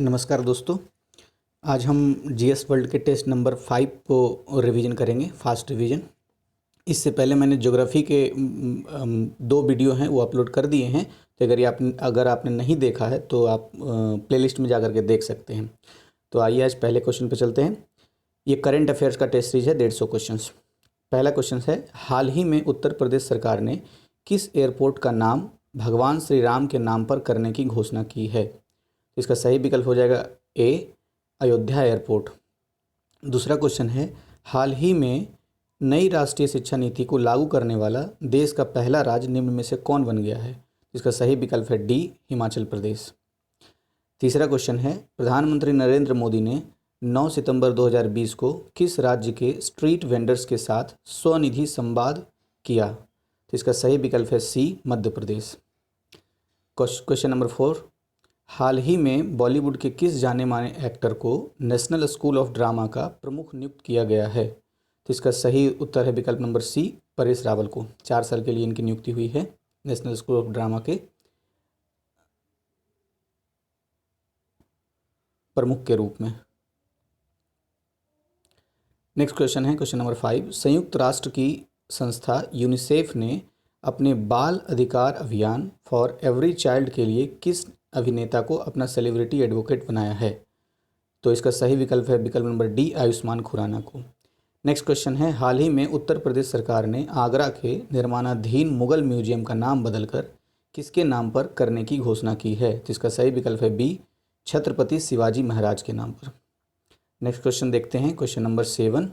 नमस्कार दोस्तों। आज हम जीएस वर्ल्ड के टेस्ट नंबर 5 को रिवीजन करेंगे, फास्ट रिवीजन। इससे पहले मैंने ज्योग्राफी के 2 वीडियो हैं वो अपलोड कर दिए हैं, तो अगर आपने नहीं देखा है तो आप प्लेलिस्ट में जा कर के देख सकते हैं। तो आइए आज पहले क्वेश्चन पे चलते हैं। ये करंट अफेयर्स का टेस्ट सीरीज है, 150 क्वेश्चंस। पहला क्वेश्चन है, हाल ही में उत्तर प्रदेश सरकार ने किस एयरपोर्ट का नाम भगवान श्री राम के नाम पर करने की घोषणा की है? तो इसका सही विकल्प हो जाएगा ए, अयोध्या एयरपोर्ट। दूसरा क्वेश्चन है, हाल ही में नई राष्ट्रीय शिक्षा नीति को लागू करने वाला देश का पहला राज्य निम्न में से कौन बन गया है? इसका सही विकल्प है डी, हिमाचल प्रदेश। तीसरा क्वेश्चन है, प्रधानमंत्री नरेंद्र मोदी ने 9 सितंबर 2020 को किस राज्य के स्ट्रीट वेंडर्स के साथ स्वनिधि संवाद किया? तो इसका सही विकल्प है सी, मध्य प्रदेश। क्वेश्चन नंबर 4, हाल ही में बॉलीवुड के किस जाने माने एक्टर को नेशनल स्कूल ऑफ ड्रामा का प्रमुख नियुक्त किया गया है? तो इसका सही उत्तर है विकल्प नंबर सी, परेश रावल को। 4 साल के लिए इनकी नियुक्ति हुई है नेशनल स्कूल ऑफ ड्रामा के प्रमुख के रूप में। नेक्स्ट क्वेश्चन है क्वेश्चन नंबर 5, संयुक्त राष्ट्र की संस्था यूनिसेफ ने अपने बाल अधिकार अभियान फॉर एवरी चाइल्ड के लिए किस अभिनेता को अपना सेलिब्रिटी एडवोकेट बनाया है? तो इसका सही विकल्प है विकल्प नंबर डी, आयुष्मान खुराना को। नेक्स्ट क्वेश्चन है, हाल ही में उत्तर प्रदेश सरकार ने आगरा के निर्माणाधीन मुगल म्यूजियम का नाम बदलकर किसके नाम पर करने की घोषणा की है? तो इसका सही विकल्प है बी, छत्रपति शिवाजी महाराज के नाम पर। नेक्स्ट क्वेश्चन देखते हैं क्वेश्चन नंबर 7।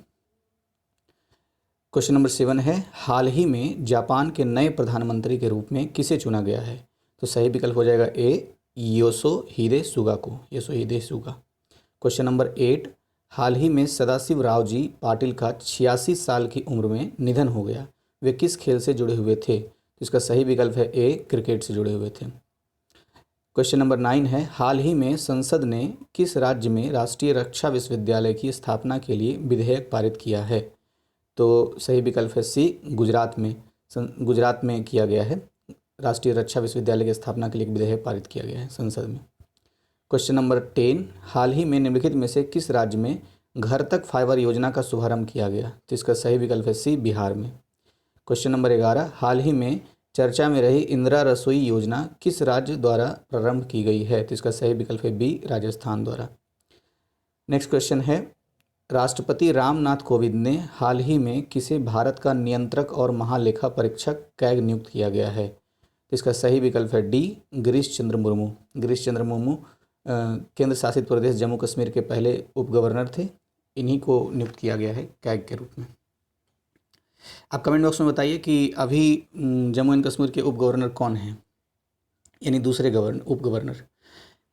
क्वेश्चन नंबर 7 है, हाल ही में जापान के नए प्रधानमंत्री के रूप में किसे चुना गया है? तो सही विकल्प हो जाएगा ए, योशिहिदे सुगा को, योशिहिदे सुगा। क्वेश्चन नंबर 8, हाल ही में सदाशिव राव जी पाटिल का 86 साल की उम्र में निधन हो गया। वे किस खेल से जुड़े हुए थे? तो इसका सही विकल्प है ए, क्रिकेट से जुड़े हुए थे। क्वेश्चन नंबर 9 है, हाल ही में संसद ने किस राज्य में राष्ट्रीय रक्षा विश्वविद्यालय की स्थापना के लिए विधेयक पारित किया है? तो सही विकल्प है सी, गुजरात में। गुजरात में किया गया है, राष्ट्रीय रक्षा विश्वविद्यालय की स्थापना के लिए एक विधेयक पारित किया गया है संसद में। क्वेश्चन नंबर 10, हाल ही में निम्नलिखित में से किस राज्य में घर तक फाइबर योजना का शुभारंभ किया गया? तो इसका सही विकल्प है सी, बिहार में। क्वेश्चन नंबर 11, हाल ही में चर्चा में रही इंदिरा रसोई योजना किस राज्य द्वारा प्रारंभ की गई है? तो इसका सही विकल्प है बी, राजस्थान द्वारा। नेक्स्ट क्वेश्चन है, राष्ट्रपति रामनाथ कोविंद ने हाल ही में किसे भारत का नियंत्रक और महालेखा परीक्षक कैग नियुक्त किया गया है? तो इसका सही विकल्प है डी, गिरीश चंद्र मुर्मू। गिरीश चंद्र मुर्मू केंद्र शासित प्रदेश जम्मू कश्मीर के पहले उप गवर्नर थे। इन्हीं को नियुक्त किया गया है कैग के रूप में। आप कमेंट बॉक्स में बताइए कि अभी जम्मू एंड कश्मीर के उप गवर्नर कौन हैं, यानी दूसरे उप गवर्नर।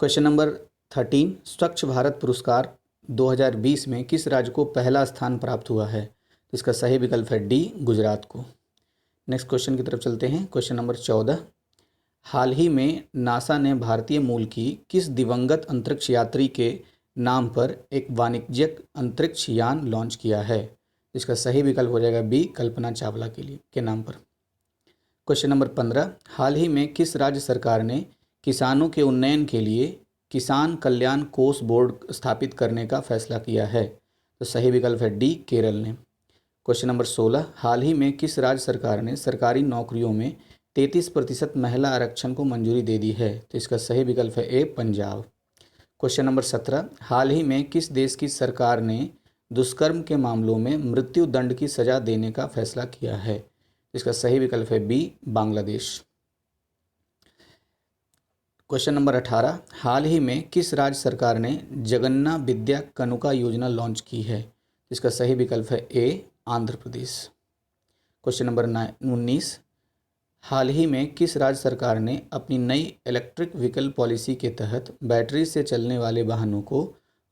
क्वेश्चन नंबर 13, स्वच्छ भारत पुरस्कार 2020 में किस राज्य को पहला स्थान प्राप्त हुआ है? तो इसका सही विकल्प है डी, गुजरात को। नेक्स्ट क्वेश्चन की तरफ चलते हैं। क्वेश्चन नंबर 14, हाल ही में नासा ने भारतीय मूल की किस दिवंगत अंतरिक्ष यात्री के नाम पर एक वाणिज्यिक अंतरिक्ष यान लॉन्च किया है? इसका सही विकल्प हो जाएगा बी, कल्पना चावला के नाम पर। क्वेश्चन नंबर 15, हाल ही में किस राज्य सरकार ने किसानों के उन्नयन के लिए किसान कल्याण कोष बोर्ड स्थापित करने का फैसला किया है? तो सही विकल्प है डी, केरल ने। क्वेश्चन नंबर 16, हाल ही में किस राज्य सरकार ने सरकारी नौकरियों में 33% महिला आरक्षण को मंजूरी दे दी है? तो इसका सही विकल्प है ए, पंजाब। क्वेश्चन नंबर 17, हाल ही में किस देश की सरकार ने दुष्कर्म के मामलों में मृत्यु दंड की सजा देने का फैसला किया है? इसका सही विकल्प है बी, बांग्लादेश। क्वेश्चन नंबर 18, हाल ही में किस राज्य सरकार ने जगन्ना विद्या कनुका योजना लॉन्च की है? इसका सही विकल्प है ए, आंध्र प्रदेश। क्वेश्चन नंबर 19, हाल ही में किस राज्य सरकार ने अपनी नई इलेक्ट्रिक व्हीकल पॉलिसी के तहत बैटरी से चलने वाले वाहनों को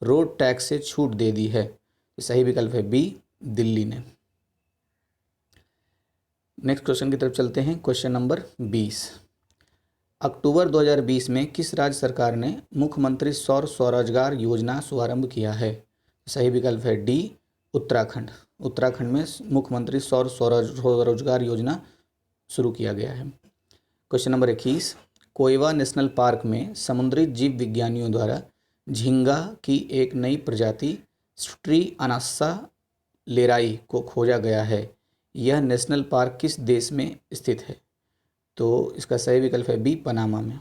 रोड टैक्स से छूट दे दी है? सही विकल्प है बी, दिल्ली ने। नेक्स्ट क्वेश्चन की तरफ चलते हैं। क्वेश्चन नंबर 20, अक्टूबर 2020 में किस राज्य सरकार ने मुख्यमंत्री सौर स्वरोजगार योजना शुभारंभ किया है? सही विकल्प है डी, उत्तराखंड। उत्तराखंड में मुख्यमंत्री सौर स्वरोजगार योजना शुरू किया गया है। क्वेश्चन नंबर 21, कोइवा नेशनल पार्क में समुद्री जीव विज्ञानियों द्वारा झींगा की एक नई प्रजाति स्ट्रियानासा लेराई को खोजा गया है। यह नेशनल पार्क किस देश में स्थित है? तो इसका सही विकल्प है बी, पनामा में।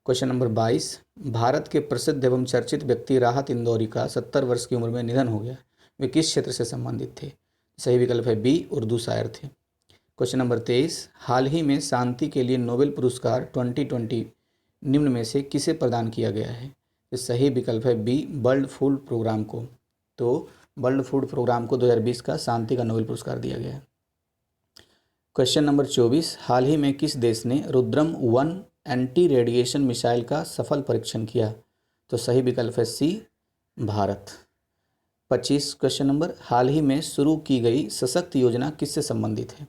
क्वेश्चन नंबर 22, भारत के प्रसिद्ध एवं चर्चित व्यक्ति राहत इंदौरी का 70 वर्ष की उम्र में निधन हो गया। वे किस क्षेत्र से संबंधित थे? सही विकल्प है बी, उर्दू शायर थे। क्वेश्चन नंबर 23, हाल ही में शांति के लिए नोबेल पुरस्कार 2020 निम्न में से किसे प्रदान किया गया है? तो सही विकल्प है बी, वर्ल्ड फूड प्रोग्राम को। तो वर्ल्ड फूड प्रोग्राम को 2020 का शांति का नोबेल पुरस्कार दिया गया है। क्वेश्चन नंबर 24, हाल ही में किस देश ने रुद्रम 1 एंटी रेडिएशन मिसाइल का सफल परीक्षण किया? तो सही विकल्प है सी, भारत। 25 क्वेश्चन नंबर, हाल ही में शुरू की गई सशक्त योजना किससे संबंधित है?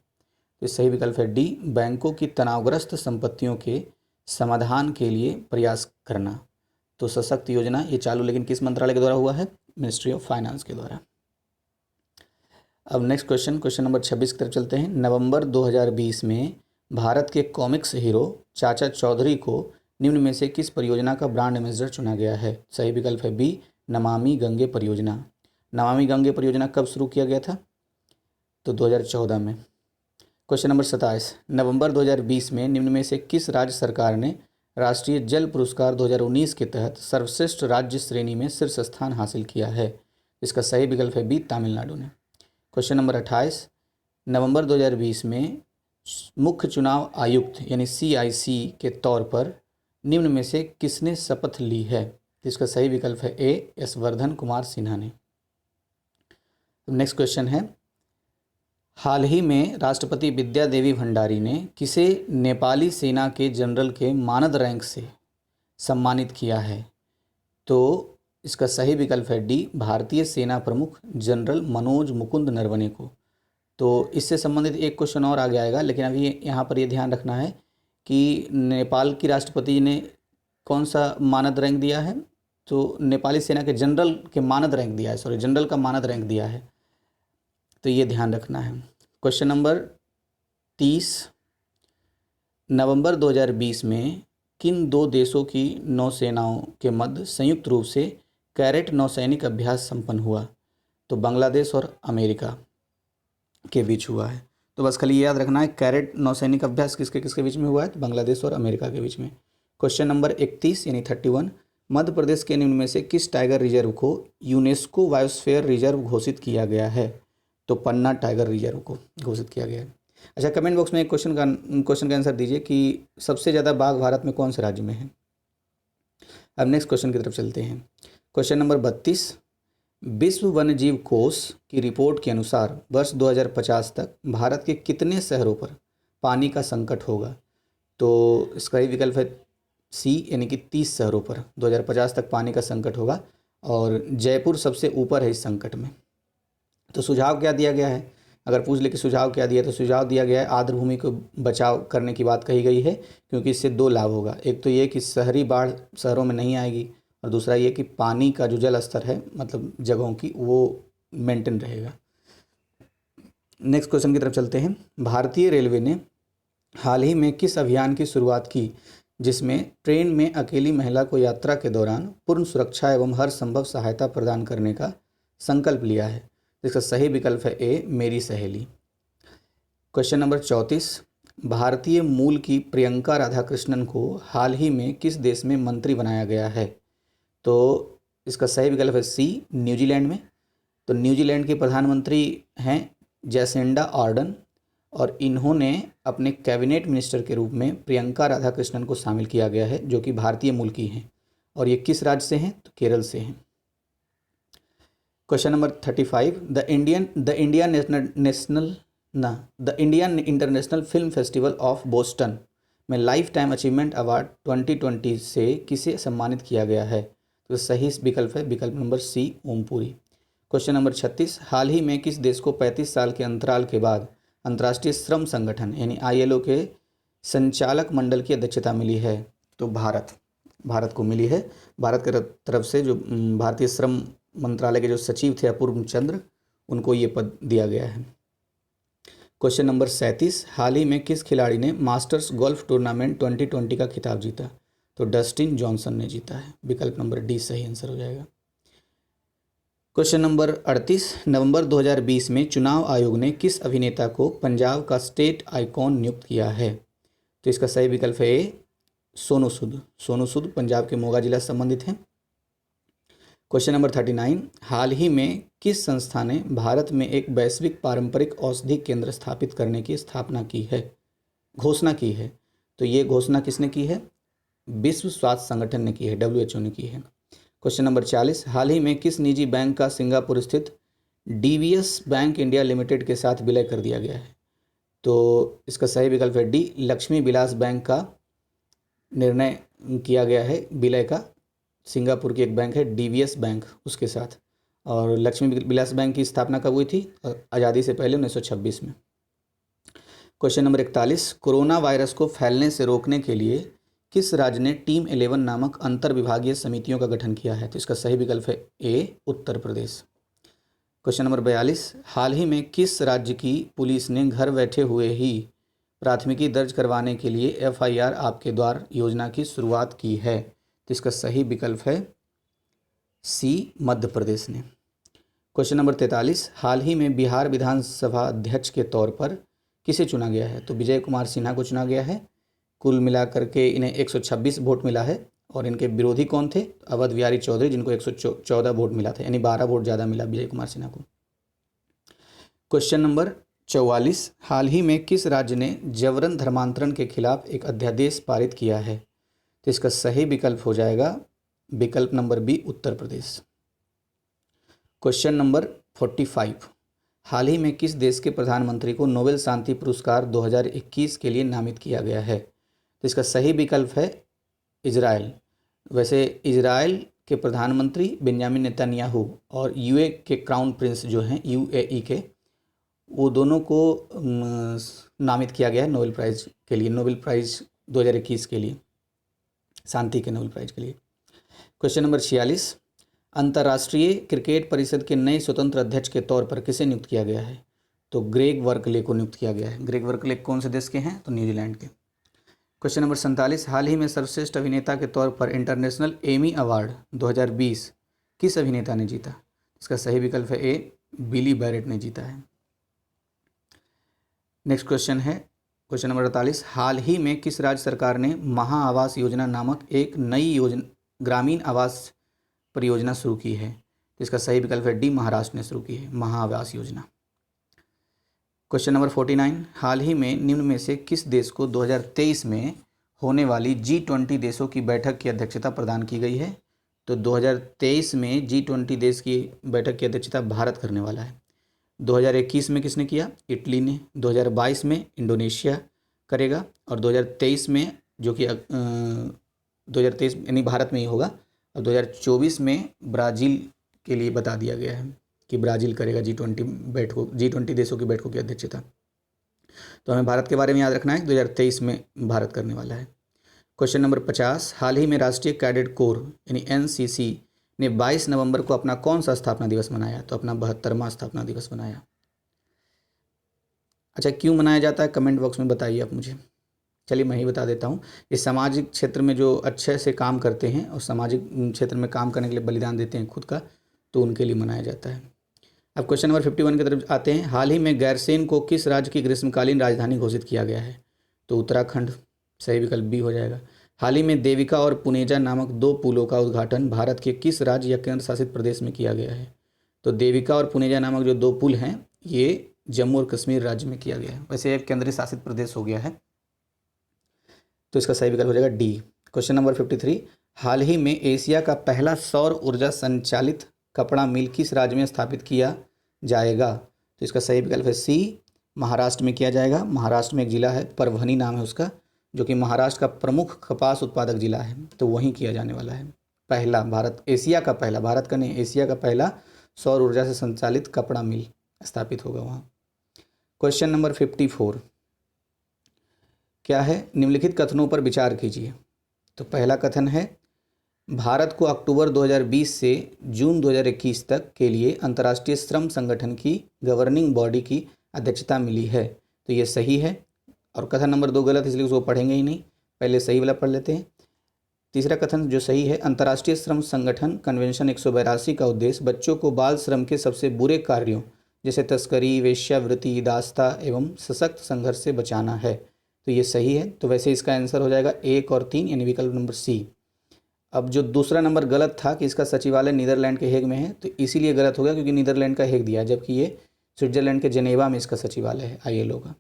तो सही विकल्प है डी, बैंकों की तनावग्रस्त संपत्तियों के समाधान के लिए प्रयास करना। तो सशक्त योजना ये चालू लेकिन किस मंत्रालय के द्वारा हुआ है? मिनिस्ट्री ऑफ फाइनेंस के द्वारा। अब नेक्स्ट क्वेश्चन नंबर 26 की तरफ चलते हैं। नवंबर 2020 में भारत के कॉमिक्स हीरो चाचा चौधरी को निम्न में से किस परियोजना का ब्रांड एम्बेसडर चुना गया है? सही विकल्प है बी, नमामि गंगे परियोजना। नमामि गंगे परियोजना कब शुरू किया गया था? तो 2014 में। क्वेश्चन नंबर 27, नवंबर 2020 में निम्न में से किस राज्य सरकार ने राष्ट्रीय जल पुरस्कार 2019 के तहत सर्वश्रेष्ठ राज्य श्रेणी में शीर्ष स्थान हासिल किया है? इसका सही विकल्प है बी, तमिलनाडु ने। क्वेश्चन नंबर 28, नवंबर 2020 में मुख्य चुनाव आयुक्त यानी CIC के तौर पर निम्न में से किसने शपथ ली है? इसका सही विकल्प है ए, एस वर्धन कुमार सिन्हा ने। नेक्स्ट क्वेश्चन है, हाल ही में राष्ट्रपति विद्या देवी भंडारी ने किसे नेपाली सेना के जनरल के मानद रैंक से सम्मानित किया है? तो इसका सही विकल्प है डी, भारतीय सेना प्रमुख जनरल मनोज मुकुंद नरवणे को। तो इससे संबंधित एक क्वेश्चन और आगे आएगा, लेकिन अभी यहाँ पर ये ध्यान रखना है कि नेपाल की राष्ट्रपति ने कौन सा मानद रैंक दिया है? तो नेपाली सेना के जनरल के मानद रैंक दिया है, जनरल का मानद रैंक दिया है, तो ये ध्यान रखना है। क्वेश्चन नंबर 30, नवंबर 2020 में किन दो देशों की नौसेनाओं के मध्य संयुक्त रूप से कैरेट नौसैनिक अभ्यास संपन्न हुआ? तो बांग्लादेश और अमेरिका के बीच हुआ है। तो बस खाली याद रखना है, कैरेट नौसैनिक अभ्यास किसके किसके बीच में हुआ है? तो बांग्लादेश और अमेरिका के बीच में। क्वेश्चन नंबर 31 यानी 31, मध्य प्रदेश के निम्न में से किस टाइगर रिजर्व को यूनेस्को बायोस्फीयर रिजर्व घोषित किया गया है? तो पन्ना टाइगर रिजर्व को घोषित किया गया है। अच्छा, कमेंट बॉक्स में एक क्वेश्चन का आंसर दीजिए कि सबसे ज़्यादा बाघ भारत में कौन से राज्य में है? अब नेक्स्ट क्वेश्चन की तरफ चलते हैं। क्वेश्चन नंबर 32, विश्व वन्यजीव कोष की रिपोर्ट के अनुसार वर्ष 2050 तक भारत के कितने शहरों पर पानी का संकट होगा? तो इसका ही विकल्प है सी, यानी कि 30 शहरों पर 2050 तक पानी का संकट होगा, और जयपुर सबसे ऊपर है इस संकट में। तो सुझाव क्या दिया गया है? अगर पूछ ले कि सुझाव क्या दिया, तो सुझाव दिया गया है आर्द्र भूमि को बचाव करने की बात कही गई है, क्योंकि इससे दो लाभ होगा। एक तो ये कि शहरी बाढ़ शहरों में नहीं आएगी, और दूसरा ये कि पानी का जो जल स्तर है मतलब जगहों की, वो मेंटेन रहेगा। नेक्स्ट क्वेश्चन की तरफ चलते हैं। भारतीय रेलवे ने हाल ही में किस अभियान की शुरुआत की जिसमें ट्रेन में अकेली महिला को यात्रा के दौरान पूर्ण सुरक्षा एवं हर संभव सहायता प्रदान करने का संकल्प लिया है? इसका सही विकल्प है ए, मेरी सहेली। क्वेश्चन नंबर 34, भारतीय मूल की प्रियंका राधाकृष्णन को हाल ही में किस देश में मंत्री बनाया गया है? तो इसका सही विकल्प है सी, न्यूजीलैंड में। तो न्यूजीलैंड के प्रधानमंत्री हैं जैसिंडा आर्डन, और इन्होंने अपने कैबिनेट मिनिस्टर के रूप में प्रियंका राधाकृष्णन को शामिल किया गया है, जो कि भारतीय मूल की हैं, और ये किस राज्य से हैं? तो केरल से हैं। Question number 35, the Indian international film festival of Boston में लाइफ टाइम अचीवमेंट अवार्ड 2020 से किसे सम्मानित किया गया है? तो सही विकल्प है विकल्प number C, Om Puri. Question number 36, हाल ही में किस देश को 35 साल के अंतराल के बाद अंतर्राष्ट्रीय श्रम संगठन यानी ILO के संचालक मंडल की अध्यक्षता मिली है? तो भारत को मिली है। भारत की तरफ से जो भारतीय श्रम मंत्रालय के जो सचिव थे अपूर्व चंद्र, उनको ये पद दिया गया है। क्वेश्चन नंबर 37, हाल ही में किस खिलाड़ी ने मास्टर्स गोल्फ टूर्नामेंट 2020 का खिताब जीता? तो डस्टिन जॉनसन ने जीता है। विकल्प नंबर डी सही आंसर हो जाएगा। क्वेश्चन नंबर 38, नवंबर 2020 में चुनाव आयोग ने किस अभिनेता को पंजाब का स्टेट आइकॉन नियुक्त किया है? तो इसका सही विकल्प है ए सोनू सूद। सोनू सूद पंजाब के मोगा जिला से संबंधित हैं। क्वेश्चन नंबर 39, हाल ही में किस संस्था ने भारत में एक वैश्विक पारंपरिक औषधि केंद्र स्थापित करने की घोषणा की है? तो ये घोषणा किसने की है? विश्व स्वास्थ्य संगठन ने की है, WHO ने की है। क्वेश्चन नंबर 40, हाल ही में किस निजी बैंक का सिंगापुर स्थित DBS बैंक इंडिया लिमिटेड के साथ विलय कर दिया गया है? तो इसका सही विकल्प है डी लक्ष्मी विलास बैंक का निर्णय किया गया है विलय का। सिंगापुर की एक बैंक है DBS बैंक, उसके साथ। और लक्ष्मी विलास बैंक की स्थापना कब हुई थी? आज़ादी से पहले 1926 में। क्वेश्चन नंबर 41, कोरोना वायरस को फैलने से रोकने के लिए किस राज्य ने टीम 11 नामक अंतर विभागीय समितियों का गठन किया है? तो इसका सही विकल्प है ए उत्तर प्रदेश। क्वेश्चन नंबर 42, हाल ही में किस राज्य की पुलिस ने घर बैठे हुए ही प्राथमिकी दर्ज करवाने के लिए FIR आपके द्वार योजना की शुरुआत की है? तो इसका सही विकल्प है सी मध्य प्रदेश ने। क्वेश्चन नंबर 43, हाल ही में बिहार विधानसभा अध्यक्ष के तौर पर किसे चुना गया है? तो विजय कुमार सिन्हा को चुना गया है। कुल मिलाकर के इन्हें 126 वोट मिला है और इनके विरोधी कौन थे? अवध बिहारी चौधरी, जिनको 114 वोट मिला था, यानी 12 वोट ज़्यादा मिला विजय कुमार सिन्हा को। क्वेश्चन नंबर 44, हाल ही में किस राज्य ने जबरन धर्मांतरण के खिलाफ एक अध्यादेश पारित किया है? तो इसका सही विकल्प हो जाएगा विकल्प number B Uttar Pradesh. Question number 45, हाल ही में किस देश के प्रधानमंत्री को नोबेल शांति पुरस्कार 2021 के लिए नामित किया गया है? तो इसका सही विकल्प है इजराइल। वैसे इजराइल के प्रधानमंत्री बेंजामिन नेतन्याहू और UAE के क्राउन प्रिंस जो हैं UAE के, वो दोनों को नामित किया गया है नोबेल प्राइज़ के लिए, नोबेल प्राइज़ 2021 के लिए, शांति के नोबेल प्राइज़ के लिए। क्वेश्चन नंबर 46, अंतर्राष्ट्रीय क्रिकेट परिषद के नए स्वतंत्र अध्यक्ष के तौर पर किसे नियुक्त किया गया है? तो ग्रेग वर्कले को नियुक्त किया गया है। ग्रेग वर्कले कौन से देश के हैं? तो न्यूजीलैंड के। क्वेश्चन नंबर 47, हाल ही में सर्वश्रेष्ठ अभिनेता के तौर पर इंटरनेशनल एमी अवार्ड 2020 किस अभिनेता ने जीता? इसका सही विकल्प है ए बिली बैरेट ने जीता है। नेक्स्ट क्वेश्चन है क्वेश्चन नंबर 48, हाल ही में किस राज्य सरकार ने महा आवास योजना नामक एक नई योजना ग्रामीण आवास परियोजना शुरू की है? तो इसका सही विकल्प है डी महाराष्ट्र ने शुरू की है महा आवास योजना। क्वेश्चन नंबर 49, हाल ही में निम्न में से किस देश को 2023 में होने वाली G20 देशों की बैठक की अध्यक्षता प्रदान की गई है? तो 2023 में G20 देश की बैठक की अध्यक्षता भारत करने वाला है। 2021 में किसने किया? इटली ने। 2022 में इंडोनेशिया करेगा और 2023 में, जो कि 2023 यानी भारत में ही होगा, और 2024 में ब्राज़ील के लिए बता दिया गया है कि ब्राज़ील करेगा G20 देशों की बैठकों की अध्यक्षता। तो हमें भारत के बारे में याद रखना है, 2023 में भारत करने वाला है। क्वेश्चन नंबर 50, हाल ही में राष्ट्रीय कैडेट कोर यानी NCC ने 22 नवंबर को अपना कौन सा स्थापना दिवस मनाया? तो अपना 72वां स्थापना दिवस मनाया। अच्छा, क्यों मनाया जाता है कमेंट बॉक्स में बताइए आप मुझे। चलिए मैं ही बता देता हूँ। इस सामाजिक क्षेत्र में जो अच्छे से काम करते हैं और सामाजिक क्षेत्र में काम करने के लिए बलिदान देते हैं खुद का, तो उनके लिए मनाया जाता है। अब क्वेश्चन नंबर 51 की तरफ आते हैं। हाल ही में गैरसेन को किस राज्य की ग्रीष्मकालीन राजधानी घोषित किया गया है? तो उत्तराखंड, सही विकल्प बी हो जाएगा। हाल ही में देविका और पुनेजा नामक 2 पुलों का उद्घाटन भारत के किस राज्य या केंद्र शासित प्रदेश में किया गया है? तो देविका और पुनेजा नामक जो 2 पुल हैं, ये जम्मू और कश्मीर राज्य में किया गया है। वैसे एक केंद्रीय शासित प्रदेश हो गया है, तो इसका सही विकल्प हो जाएगा डी। क्वेश्चन नंबर 53, हाल ही में एशिया का पहला सौर ऊर्जा संचालित कपड़ा मिल किस राज्य में स्थापित किया जाएगा? तो इसका सही विकल्प है सी महाराष्ट्र में किया जाएगा। महाराष्ट्र में एक जिला है, परभनी नाम है उसका, जो कि महाराष्ट्र का प्रमुख कपास उत्पादक जिला है, तो वहीं किया जाने वाला है। पहला एशिया का पहला, भारत का नहीं, एशिया का पहला सौर ऊर्जा से संचालित कपड़ा मिल स्थापित होगा वहाँ। क्वेश्चन नंबर 54 क्या है? निम्नलिखित कथनों पर विचार कीजिए। तो पहला कथन है, भारत को अक्टूबर 2020 से जून 2021 तक के लिए अंतर्राष्ट्रीय श्रम संगठन की गवर्निंग बॉडी की अध्यक्षता मिली है, तो ये सही है। और कथन नंबर 2 गलत, इसलिए उसको पढ़ेंगे ही नहीं, पहले सही वाला पढ़ लेते हैं। तीसरा कथन जो सही है, अंतर्राष्ट्रीय श्रम संगठन कन्वेंशन 182 का उद्देश्य बच्चों को बाल श्रम के सबसे बुरे कार्यों जैसे तस्करी, वेश्यावृत्ति, दास्ता एवं सशक्त संघर्ष से बचाना है। तो ये सही है। तो वैसे इसका आंसर हो जाएगा 1 और 3 यानी विकल्प नंबर सी। अब जो दूसरा नंबर गलत था कि इसका सचिवालय नीदरलैंड के हेग में है, तो इसीलिए गलत हो गया क्योंकि नीदरलैंड का हेग दिया है, जबकि ये स्विट्जरलैंड के जेनेवा में इसका सचिवालय है ILO का।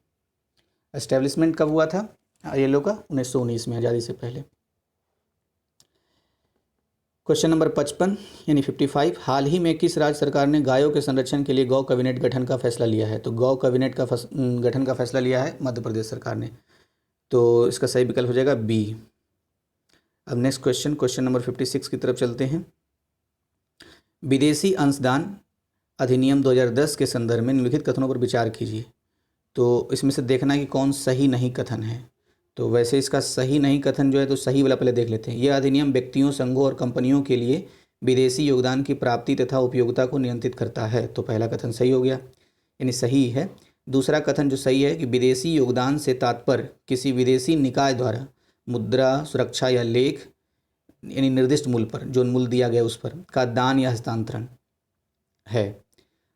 एस्टेब्लिशमेंट कब हुआ था ILO का? 1919 में, आज़ादी से पहले। क्वेश्चन नंबर 55 यानी 55, हाल ही में किस राज्य सरकार ने गायों के संरक्षण के लिए गौ कैबिनेट गठन का फैसला लिया है? तो गौ कैबिनेट का गठन का फैसला लिया है मध्य प्रदेश सरकार ने। तो इसका सही विकल्प हो जाएगा बी। अब नेक्स्ट क्वेश्चन नंबर 56 की तरफ चलते हैं। विदेशी अंशदान अधिनियम 2010 के संदर्भ में निम्नलिखित कथनों पर विचार कीजिए। तो इसमें से देखना कि कौन सही नहीं कथन है। तो वैसे इसका सही नहीं कथन जो है, तो सही वाला पहले देख लेते हैं। यह अधिनियम व्यक्तियों, संघों और कंपनियों के लिए विदेशी योगदान की प्राप्ति तथा उपयोगिता को नियंत्रित करता है। तो पहला कथन सही हो गया, यानी सही है। दूसरा कथन जो सही है कि विदेशी योगदान से तात्पर्य किसी विदेशी निकाय द्वारा मुद्रा, सुरक्षा या लेख यानी निर्दिष्ट मूल्य पर, जो मूल्य दिया गया उस पर का दान या हस्तांतरण है।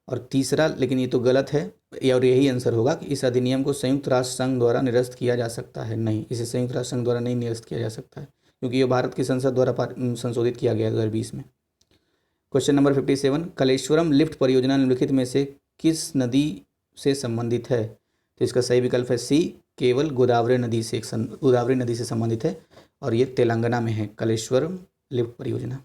और तीसरा, लेकिन ये तो गलत है, और यही आंसर होगा कि इस अधिनियम को संयुक्त राष्ट्र संघ द्वारा निरस्त किया जा सकता है। नहीं, इसे संयुक्त राष्ट्र संघ द्वारा नहीं निरस्त किया जा सकता है क्योंकि ये भारत की संसद द्वारा संशोधित किया गया 2020 में। क्वेश्चन नंबर 57, कलेश्वरम लिफ्ट परियोजना निम्नलिखित में से किस नदी से संबंधित है? तो इसका सही विकल्प है सी, केवल गोदावरी नदी से संबंधित है और ये तेलंगाना में है कलेश्वरम लिफ्ट परियोजना।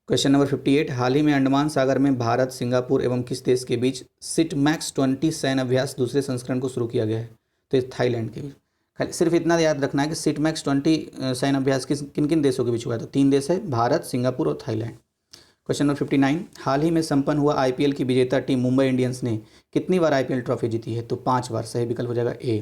क्वेश्चन नंबर 58, हाल ही में अंडमान सागर में भारत, सिंगापुर एवं किस देश के बीच सिटमैक्स 20 सैन्य अभ्यास दूसरे संस्करण को शुरू किया गया है? तो ये थाईलैंड के बीच। सिर्फ इतना याद रखना है कि सिटमैक्स 20 सैन्य अभ्यास किन किन देशों के बीच हुआ है? तो 3 देश है, भारत, सिंगापुर और थाईलैंड। क्वेश्चन नंबर 59, हाल ही में संपन्न हुआ IPL की विजेता टीम मुंबई इंडियंस ने कितनी बार IPL ट्रॉफी जीती है? तो 5 बार। सही विकल्प हो जाएगा ए।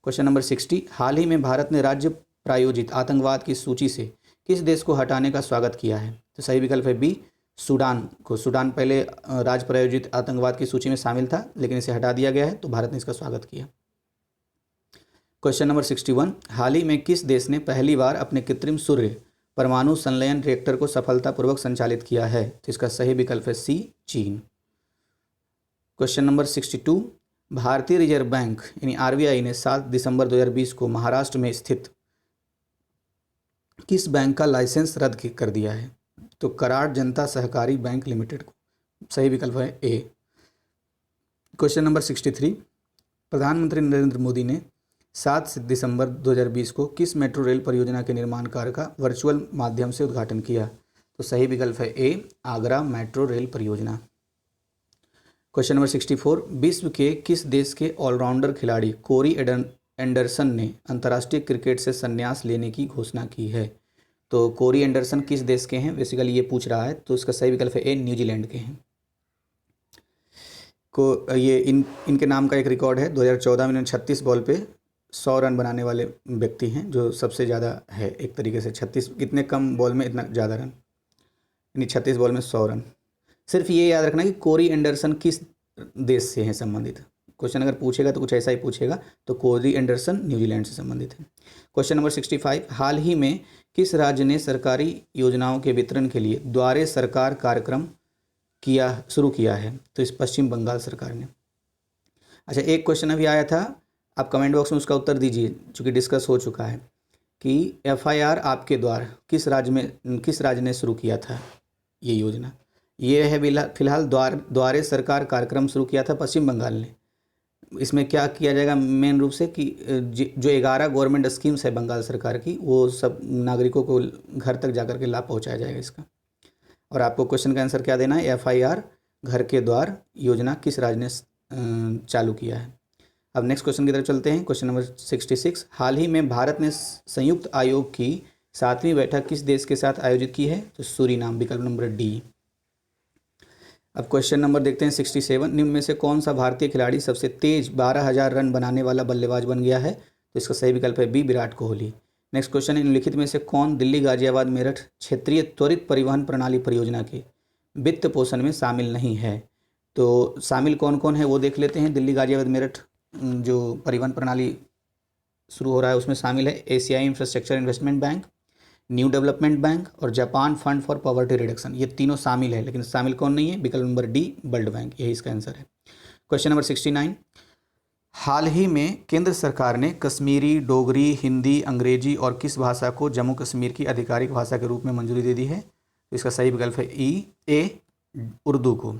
क्वेश्चन नंबर 60, हाल ही में भारत ने राज्य प्रायोजित आतंकवाद की सूची से किस देश को हटाने का स्वागत किया है? तो सही विकल्प है बी, सूडान को। सूडान पहले राज्य प्रायोजित आतंकवाद की सूची में शामिल था, लेकिन इसे हटा दिया गया है, तो भारत ने इसका स्वागत किया। क्वेश्चन नंबर 61, हाल ही में किस देश ने पहली बार अपने कृत्रिम सूर्य परमाणु संलयन रिएक्टर को सफलतापूर्वक संचालित किया है? तो इसका सही विकल्प है सी, चीन। क्वेश्चन नंबर 62, भारतीय रिजर्व बैंक यानी RBI ने 7 दिसंबर 2020 को महाराष्ट्र में स्थित किस बैंक का लाइसेंस रद्द कर दिया है? तो कराड़ जनता सहकारी बैंक लिमिटेड को। सही विकल्प है ए। क्वेश्चन नंबर 63, प्रधानमंत्री नरेंद्र मोदी ने 7 दिसंबर 2020 को किस मेट्रो रेल परियोजना के निर्माण कार्य का वर्चुअल माध्यम से उद्घाटन किया? तो सही विकल्प है ए, आगरा मेट्रो रेल परियोजना। क्वेश्चन नंबर 64, विश्व के किस देश के ऑलराउंडर खिलाड़ी कोरी एंडरसन ने अंतर्राष्ट्रीय क्रिकेट से संन्यास लेने की घोषणा की है? तो कोरी एंडरसन किस देश के हैं बेसिकली ये पूछ रहा है, तो इसका सही विकल्प है ए, न्यूजीलैंड के हैं। ये इनके नाम का एक रिकॉर्ड है। 2014 में 36 बॉल पे 100 रन बनाने वाले व्यक्ति हैं, जो सबसे ज़्यादा है एक तरीके से। 36 कितने कम बॉल में इतना ज़्यादा रन, यानी 36 बॉल में 100 रन। सिर्फ ये याद रखना कि कोरी एंडरसन किस देश से हैं संबंधित। क्वेश्चन अगर पूछेगा तो कुछ ऐसा ही पूछेगा, तो कोरी एंडरसन न्यूजीलैंड से संबंधित है। क्वेश्चन नंबर 65, हाल ही में किस राज्य ने सरकारी योजनाओं के वितरण के लिए द्वारे सरकार कार्यक्रम शुरू किया है? तो इस पश्चिम बंगाल सरकार ने। अच्छा, एक क्वेश्चन अभी आया था, आप कमेंट बॉक्स में उसका उत्तर दीजिए, चूँकि डिस्कस हो चुका है कि FIR आपके द्वार किस राज्य ने शुरू किया था ये योजना? ये है फिलहाल द्वारे सरकार कार्यक्रम शुरू किया था पश्चिम बंगाल ने। इसमें क्या किया जाएगा मेन रूप से कि जो 11 गवर्नमेंट स्कीम्स है बंगाल सरकार की, वो सब नागरिकों को घर तक जाकर के लाभ पहुंचाया जाएगा इसका। और आपको क्वेश्चन का आंसर क्या देना है? FIR घर के द्वार योजना किस राज्य ने चालू किया है। अब नेक्स्ट क्वेश्चन की तरफ चलते हैं। क्वेश्चन नंबर 66, हाल ही में भारत ने संयुक्त आयोग की 7वीं बैठक किस देश के साथ आयोजित की है? तो सूरीनाम, विकल्प नंबर डी। अब क्वेश्चन नंबर देखते हैं 67, निम्न में से कौन सा भारतीय खिलाड़ी सबसे तेज 12,000 रन बनाने वाला बल्लेबाज बन गया है? तो इसका सही विकल्प है B, Virat Kohli. Next question है, निम्नलिखित में से कौन दिल्ली गाजियाबाद मेरठ क्षेत्रीय त्वरित परिवहन प्रणाली परियोजना के वित्त पोषण में शामिल नहीं है? तो शामिल कौन कौन है वो देख लेते हैं। दिल्ली गाजियाबाद मेरठ जो परिवहन प्रणाली शुरू हो रहा है उसमें शामिल है एशियाई infrastructure investment bank, new development bank और Japan fund for poverty reduction, ये तीनों शामिल है, लेकिन शामिल कौन नहीं है? विकल्प नंबर डी वर्ल्ड बैंक, यही इसका आंसर है। क्वेश्चन नंबर 69, हाल ही में केंद्र सरकार ने कश्मीरी, डोगरी, हिंदी, अंग्रेजी और किस भाषा को जम्मू कश्मीर की आधिकारिक भाषा के रूप में मंजूरी दे दी है? तो इसका सही विकल्प है ए उर्दू को।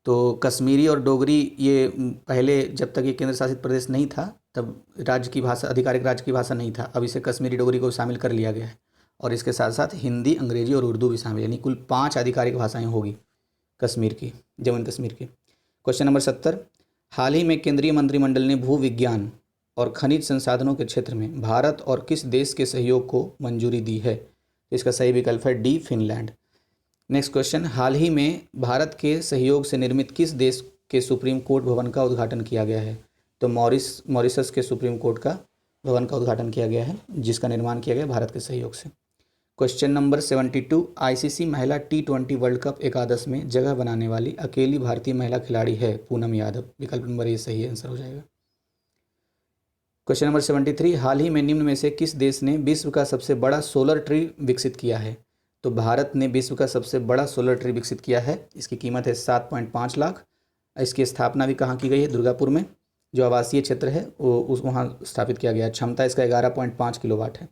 तो कश्मीरी और डोगरी ये पहले जब तक ये केंद्र शासित प्रदेश नहीं था तब राज्य की भाषा, आधिकारिक राज्य की भाषा नहीं था। अब इसे कश्मीरी डोगरी को शामिल कर लिया गया है और इसके साथ साथ हिंदी, अंग्रेजी और उर्दू भी शामिल है, यानी कुल 5 आधिकारिक भाषाएं होगी कश्मीर की, जम्मू कश्मीर की। क्वेश्चन नंबर 70, हाल ही में केंद्रीय मंत्रिमंडल ने भू विज्ञान और खनिज संसाधनों के क्षेत्र में भारत और किस देश के सहयोग को मंजूरी दी है? इसका सही विकल्प है डी फिनलैंड। नेक्स्ट क्वेश्चन, हाल ही में भारत के सहयोग से निर्मित किस देश के सुप्रीम कोर्ट भवन का उद्घाटन किया गया है? तो मॉरिशस के सुप्रीम कोर्ट का भवन का उद्घाटन किया गया है, जिसका निर्माण किया गया भारत के सहयोग से। क्वेश्चन नंबर 72, आईसीसी महिला T20 वर्ल्ड कप एकादश में जगह बनाने वाली अकेली भारतीय महिला खिलाड़ी है पूनम यादव, विकल्प नंबर ए सही आंसर हो जाएगा। क्वेश्चन नंबर 73, हाल ही में निम्न में से किस देश ने विश्व का सबसे बड़ा सोलर ट्री विकसित किया है? तो भारत ने विश्व का सबसे बड़ा सोलर ट्री विकसित किया है, इसकी कीमत है 7.5 लाख। इसकी स्थापना भी कहाँ की गई है? दुर्गापुर में, जो आवासीय क्षेत्र है वो वहाँ स्थापित किया गया है। क्षमता इसका 11.5 किलोवाट है।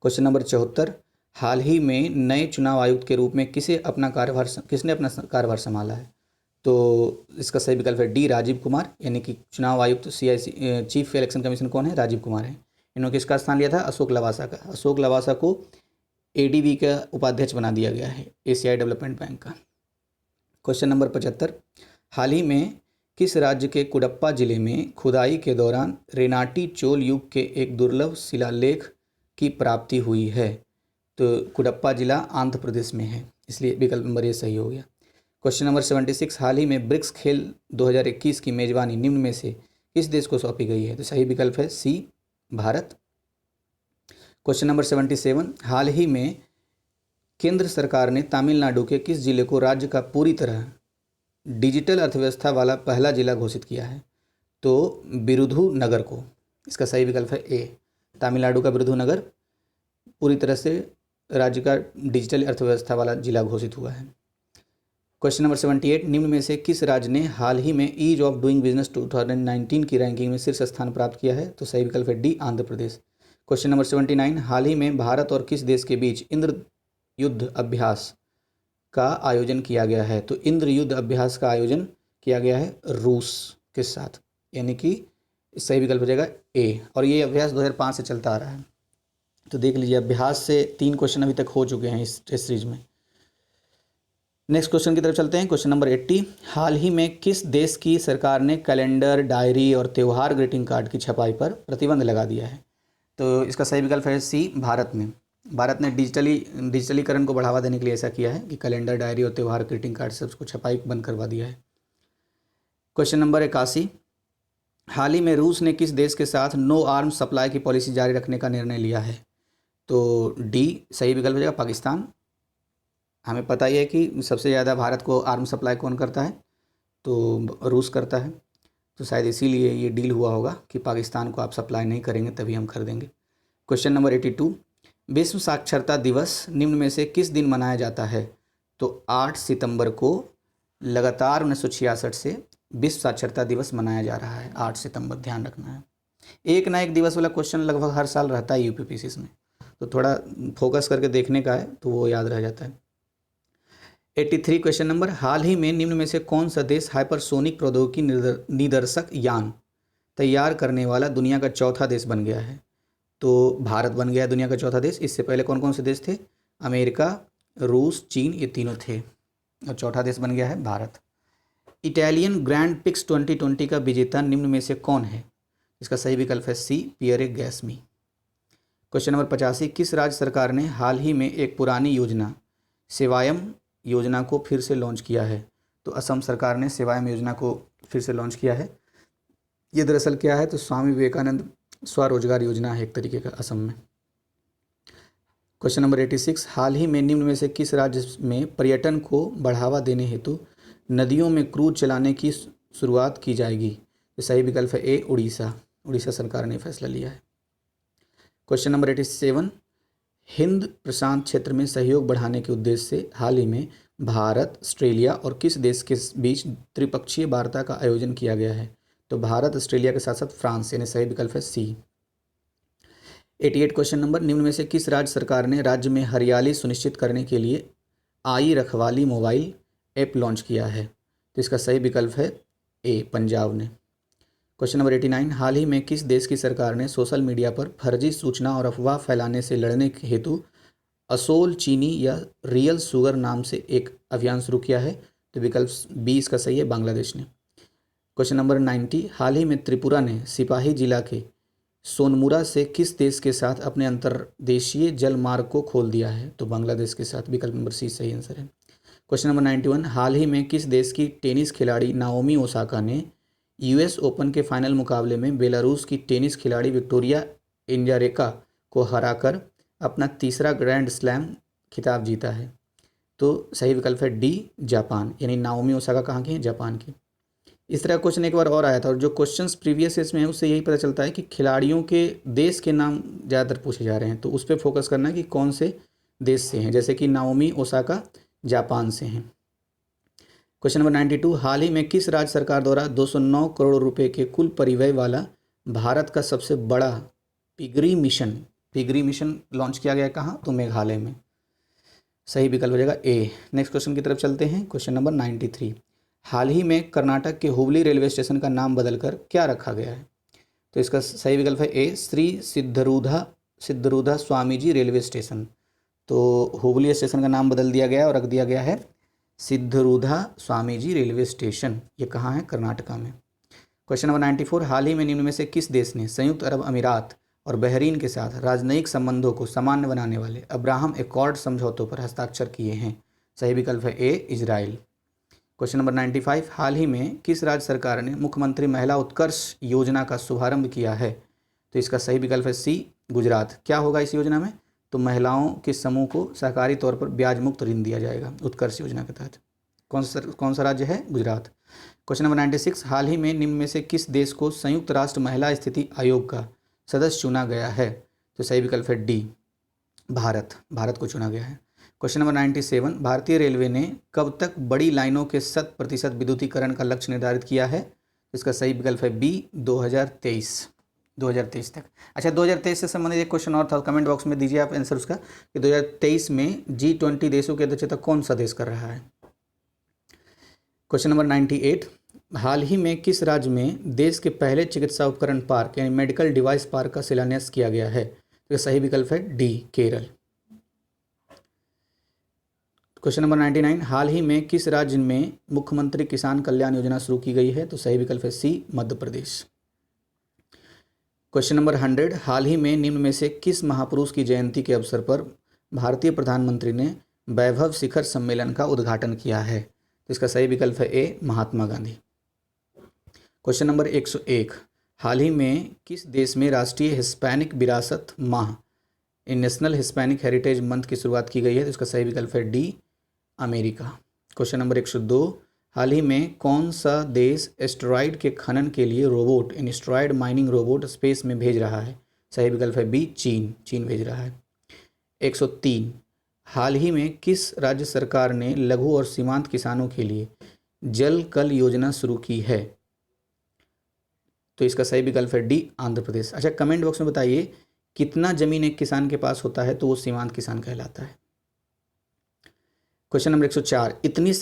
क्वेश्चन नंबर 74, हाल ही में नए चुनाव आयुक्त के रूप में किसने अपना कार्यभार संभाला है? तो इसका सही विकल्प है डी राजीव कुमार, यानी कि चुनाव आयुक्त CIC चीफ इलेक्शन कमीशन कौन है? राजीव कुमार है। इन्होंने किसका स्थान लिया था? अशोक लवासा का। अशोक लवासा को ADB का उपाध्यक्ष बना दिया गया है, एशियाई डेवलपमेंट बैंक का। क्वेश्चन नंबर 75, हाल ही में किस राज्य के कुडप्पा जिले में खुदाई के दौरान रेनाटी चोल युग के एक दुर्लभ शिलालेख की प्राप्ति हुई है? तो कुडप्पा जिला आंध्र प्रदेश में है, इसलिए विकल्प नंबर ए सही हो गया। क्वेश्चन नंबर 76, हाल ही में ब्रिक्स खेल 2021 की मेजबानी निम्न में से किस देश को सौंपी गई है? तो सही विकल्प है सी भारत। क्वेश्चन नंबर 77, हाल ही में केंद्र सरकार ने तमिलनाडु के किस जिले को राज्य का पूरी तरह डिजिटल अर्थव्यवस्था वाला पहला जिला घोषित किया है? तो विरुधुनगर को। इसका सही विकल्प है ए, तमिलनाडु का विरुधुनगर पूरी तरह से राज्य का डिजिटल अर्थव्यवस्था वाला जिला घोषित हुआ है। क्वेश्चन नंबर 78, निम्न में से किस राज्य ने हाल ही में ईज ऑफ डूइंग बिजनेस 2019 की रैंकिंग में शीर्ष स्थान प्राप्त किया है? तो सही विकल्प है D Andhra Pradesh. Question number 79, हाल ही में भारत और किस देश के बीच इंद्र युद्ध अभ्यास का आयोजन किया गया है? तो इंद्र युद्ध अभ्यास का आयोजन किया गया है रूस के साथ, यानी कि सही विकल्प हो जाएगा ए। और ये अभ्यास 2005 से चलता आ रहा है। तो देख लीजिए, अभ्यास से 3 क्वेश्चन अभी तक हो चुके हैं इस टेस्ट सीरीज में। नेक्स्ट क्वेश्चन की तरफ चलते हैं। क्वेश्चन नंबर 80, हाल ही में किस देश की सरकार ने कैलेंडर, डायरी और त्यौहार ग्रीटिंग कार्ड की छपाई पर प्रतिबंध लगा दिया है? तो इसका सही विकल्प है सी भारत में। भारत ने डिजिटलीकरण को बढ़ावा देने के लिए ऐसा किया है कि कैलेंडर, डायरी और त्यौहार ग्रीटिंग कार्ड से उसको छपाई बंद करवा दिया है। क्वेश्चन नंबर 81, हाल ही में रूस ने किस देश के साथ नो आर्म्स सप्लाई की पॉलिसी जारी रखने का निर्णय लिया है? तो डी सही विकल्प हो जाएगा पाकिस्तान। हमें पता ही है कि सबसे ज़्यादा भारत को आर्म सप्लाई कौन करता है? तो रूस करता है। तो शायद इसीलिए ये डील हुआ होगा कि पाकिस्तान को आप सप्लाई नहीं करेंगे तभी हम खरीदेंगे। क्वेश्चन नंबर 82, विश्व साक्षरता दिवस निम्न में से किस दिन मनाया जाता है? तो 8 सितंबर को लगातार 1966 से विश्व साक्षरता दिवस मनाया जा रहा है। 8 सितंबर, ध्यान रखना है। एक ना एक दिवस वाला क्वेश्चन लगभग हर साल रहता है यूपीपीसीएस में, तो थोड़ा फोकस करके देखने का है तो वो याद रह जाता है। 83 क्वेश्चन नंबर, हाल ही में निम्न में से कौन सा देश हाइपरसोनिक प्रौद्योगिकी निदर्शक यान तैयार करने वाला दुनिया का चौथा देश बन गया है? तो भारत बन गया है दुनिया का चौथा देश। इससे पहले कौन कौन से देश थे? अमेरिका, रूस, चीन, ये तीनों थे और चौथा देश बन गया है भारत। इटालियन ग्रैंड पिक्स 2020 का विजेता निम्न में से कौन है? इसका सही विकल्प है सी पियरे गैस्मी। क्वेश्चन नंबर 85, किस राज्य सरकार ने हाल ही में एक पुरानी योजना सेवायम योजना को फिर से लॉन्च किया है? तो असम सरकार ने सेवायम योजना को फिर से लॉन्च किया है। ये दरअसल क्या है? तो स्वामी विवेकानंद स्वरोजगार योजना है एक तरीके का असम में। क्वेश्चन नंबर 86, हाल ही में निम्न में से किस राज्य में पर्यटन को बढ़ावा देने हेतु नदियों में क्रूज चलाने की शुरुआत की जाएगी? तो सही विकल्प है ए उड़ीसा। उड़ीसा सरकार ने फैसला लिया है। क्वेश्चन नंबर 87, हिंद प्रशांत क्षेत्र में सहयोग बढ़ाने के उद्देश्य से हाल ही में भारत, ऑस्ट्रेलिया और किस देश के बीच त्रिपक्षीय वार्ता का आयोजन किया गया है? तो भारत, ऑस्ट्रेलिया के साथ साथ फ्रांस, यानी सही विकल्प है सी। 88 क्वेश्चन नंबर, निम्न में से किस राज्य सरकार ने राज्य में हरियाली सुनिश्चित करने के लिए आई रखवाली मोबाइल ऐप लॉन्च किया है? तो इसका सही विकल्प है ए, पंजाब ने। क्वेश्चन नंबर 89, हाल ही में किस देश की सरकार ने सोशल मीडिया पर फर्जी सूचना और अफवाह फैलाने से लड़ने हेतु असोल चीनी या रियल शुगर नाम से एक अभियान शुरू किया है? तो विकल्प बी इसका सही है, बांग्लादेश ने। क्वेश्चन नंबर 90, हाल ही में त्रिपुरा ने सिपाही जिला के सोनमुरा से किस देश के साथ अपने अंतर्देशीय जल मार्ग को खोल दिया है? तो बांग्लादेश के साथ, विकल्प नंबर सी सही आंसर है। क्वेश्चन नंबर 91, हाल ही में किस देश की टेनिस खिलाड़ी नाओमी ओसाका ने यूएस ओपन के फाइनल मुकाबले में बेलारूस की टेनिस खिलाड़ी विक्टोरिया एंजारेका को हराकर अपना तीसरा ग्रैंड स्लैम खिताब जीता है? तो सही विकल्प है डी, जापान, यानी नाओमी ओसाका कहाँ की है? जापान की। इस तरह क्वेश्चन एक बार और आया था, और जो क्वेश्चंस प्रीवियस इसमें है उससे यही पता चलता है कि खिलाड़ियों के देश के नाम ज़्यादातर पूछे जा रहे हैं, तो उस पर फोकस करना है कि कौन से देश से हैं, जैसे कि नाओमी ओसाका जापान से हैं। क्वेश्चन नंबर 92, हाल ही में किस राज्य सरकार द्वारा 209 करोड़ रुपए के कुल परिव्यय वाला भारत का सबसे बड़ा पिगरी मिशन लॉन्च किया गया? कहाँ? तो मेघालय में। सही विकल्प हो जाएगा ए। नेक्स्ट क्वेश्चन की तरफ चलते हैं। क्वेश्चन नंबर 93, हाल ही में कर्नाटक के हुबली रेलवे स्टेशन का नाम बदलकर क्या रखा गया है? तो इसका सही विकल्प है ए, श्री सिद्धरूधा स्वामीजी रेलवे स्टेशन। तो हुबली स्टेशन का नाम बदल दिया गया और रख दिया गया है सिद्धरूधा स्वामीजी रेलवे स्टेशन। ये कहाँ है? कर्नाटका में। क्वेश्चन नंबर 94, हाल ही में निम्न में से किस देश ने संयुक्त अरब अमीरात और बहरीन के साथ राजनयिक संबंधों को सामान्य बनाने वाले अब्राहम एकॉर्ड समझौतों पर हस्ताक्षर किए हैं? सही विकल्प है ए, इजराइल। क्वेश्चन नंबर 95, हाल ही में किस राज्य सरकार ने मुख्यमंत्री महिला उत्कर्ष योजना का शुभारंभ किया है? तो इसका सही विकल्प है सी, गुजरात। क्या होगा इस योजना में? तो महिलाओं के समूह को सहकारी तौर पर ब्याज मुक्त ऋण दिया जाएगा उत्कर्ष योजना के तहत। कौन सा राज्य है? गुजरात। क्वेश्चन नंबर 96, हाल ही में निम्न में से किस देश को संयुक्त राष्ट्र महिला स्थिति आयोग का सदस्य चुना गया है? तो सही विकल्प है डी, भारत को चुना गया है। क्वेश्चन नंबर 97, भारतीय रेलवे ने कब तक बड़ी लाइनों के 100% विद्युतीकरण का लक्ष्य निर्धारित किया है? इसका सही विकल्प है बी, 2023 तक। अच्छा, 2023 से संबंधित एक क्वेश्चन और था, कमेंट बॉक्स में दीजिए आप आंसर उसका, कि 2023 में G20 देशों की अध्यक्षता कौन सा देश कर रहा है? क्वेश्चन नंबर 98, हाल ही में किस राज्य में देश के पहले चिकित्सा उपकरण पार्क यानी मेडिकल डिवाइस पार्क का शिलान्यास किया गया है? तो सही विकल्प है डी, केरल। क्वेश्चन नंबर 99, हाल ही में किस राज्य में मुख्यमंत्री किसान कल्याण योजना शुरू की गई है? तो सही विकल्प है सी, मध्य प्रदेश। क्वेश्चन नंबर 100, हाल ही में निम्न में से किस महापुरुष की जयंती के अवसर पर भारतीय प्रधानमंत्री ने वैभव शिखर सम्मेलन का उद्घाटन किया है? तो इसका सही विकल्प है ए, महात्मा गांधी। क्वेश्चन नंबर 101, हाल ही में किस देश में राष्ट्रीय हिस्पैनिक विरासत माह नेशनल हिस्पैनिक हेरिटेज मंथ की शुरुआत की गई है? तो इसका सही विकल्प है डी, अमेरिका। क्वेश्चन नंबर 102, हाल ही में कौन सा देश एस्टेरॉयड के खनन के लिए robot asteroid mining robot space में भेज रहा है? सही विकल्प है बी, चीन भेज रहा है। 103, हाल ही में किस राज्य सरकार ने लघु और सीमांत किसानों के लिए जल कल योजना शुरू की है? तो इसका सही विकल्प है डी, आंध्र प्रदेश। अच्छा, कमेंट बॉक्स में बताइए कितना जमीन एक किसान के पास होता है तो वो सीमांत किसान कहलाता है। क्वेश्चन नंबर 104, इतनी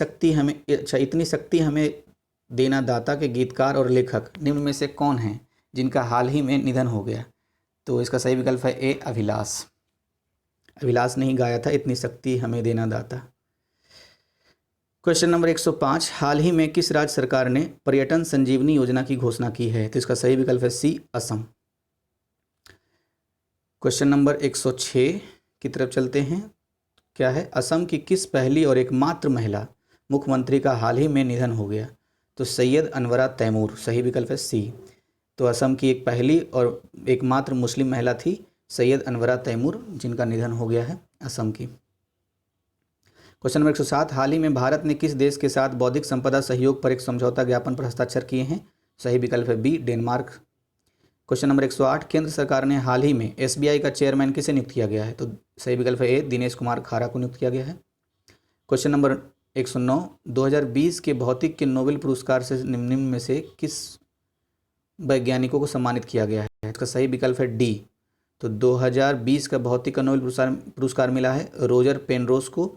शक्ति हमें देना दाता के गीतकार और लेखक निम्न में से कौन हैं जिनका हाल ही में निधन हो गया? तो इसका सही विकल्प है ए, अभिलाष ने ही गाया था इतनी शक्ति हमें देना दाता। क्वेश्चन नंबर 105, हाल ही में किस राज्य सरकार ने पर्यटन संजीवनी योजना की घोषणा की है? तो इसका सही विकल्प है सी, असम। क्वेश्चन नंबर 106 की तरफ चलते हैं। क्या है? असम की किस पहली और एकमात्र महिला मुख्यमंत्री का हाल ही में निधन हो गया? तो सैयद अनवरा तैमूर। सही विकल्प है सी। तो असम की एक पहली और एकमात्र मुस्लिम महिला थी सैयद अनवरा तैमूर, जिनका निधन हो गया है असम की। क्वेश्चन नंबर 107, हाल ही में भारत ने किस देश के साथ बौद्धिक संपदा सहयोग पर एक समझौता ज्ञापन पर हस्ताक्षर किए हैं? सही विकल्प है बी, डेनमार्क। क्वेश्चन नंबर 108, केंद्र सरकार ने हाल ही में एसबीआई का चेयरमैन किसे नियुक्त किया गया है? तो सही विकल्प है ए, दिनेश कुमार खारा को नियुक्त किया गया है। क्वेश्चन नंबर 109, 2020 के भौतिक के नोबेल पुरस्कार से निम्न में से किस वैज्ञानिकों को सम्मानित किया गया है? इसका सही विकल्प है डी। तो 2020 का भौतिक का नोबेल पुरस्कार मिला है रोजर पेनरोस को,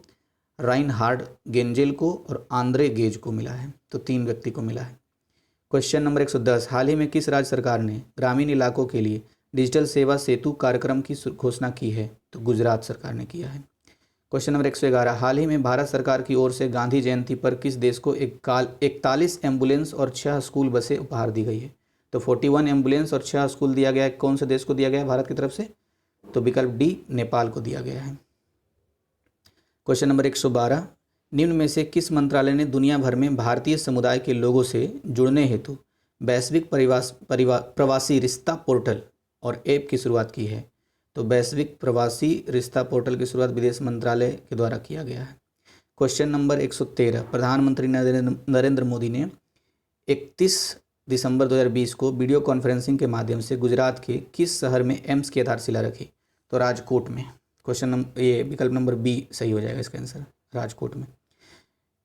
राइनहार्ड गेंजेल को और आंद्रे गेज को मिला है। तो 3 व्यक्ति को मिला है। क्वेश्चन नंबर 110, हाल ही में किस राज्य सरकार ने ग्रामीण इलाकों के लिए डिजिटल सेवा सेतु कार्यक्रम की घोषणा की है? तो गुजरात सरकार ने किया है। क्वेश्चन नंबर 111, हाल ही में भारत सरकार की ओर से गांधी जयंती पर किस देश को 41 एम्बुलेंस और 6 स्कूल बसें उपहार दी गई है? तो 41 एम्बुलेंस और 6 स्कूल दिया गया है। कौन से देश को दिया गया है भारत की तरफ से? तो विकल्प डी, नेपाल को दिया गया है। क्वेश्चन नंबर 112, निम्न में से किस मंत्रालय ने दुनिया भर में भारतीय समुदाय के लोगों से जुड़ने हेतु वैश्विक प्रवासी रिश्ता पोर्टल और ऐप की शुरुआत की है? तो वैश्विक प्रवासी रिश्ता पोर्टल की शुरुआत विदेश मंत्रालय के द्वारा किया गया है। क्वेश्चन नंबर 113, प्रधानमंत्री नरेंद्र मोदी ने 31 दिसंबर 2020 को वीडियो कॉन्फ्रेंसिंग के माध्यम से गुजरात के किस शहर में एम्स की आधारशिला रखी? तो राजकोट में। क्वेश्चन नंबर ये विकल्प नंबर बी सही हो जाएगा इसका आंसर, राजकोट में।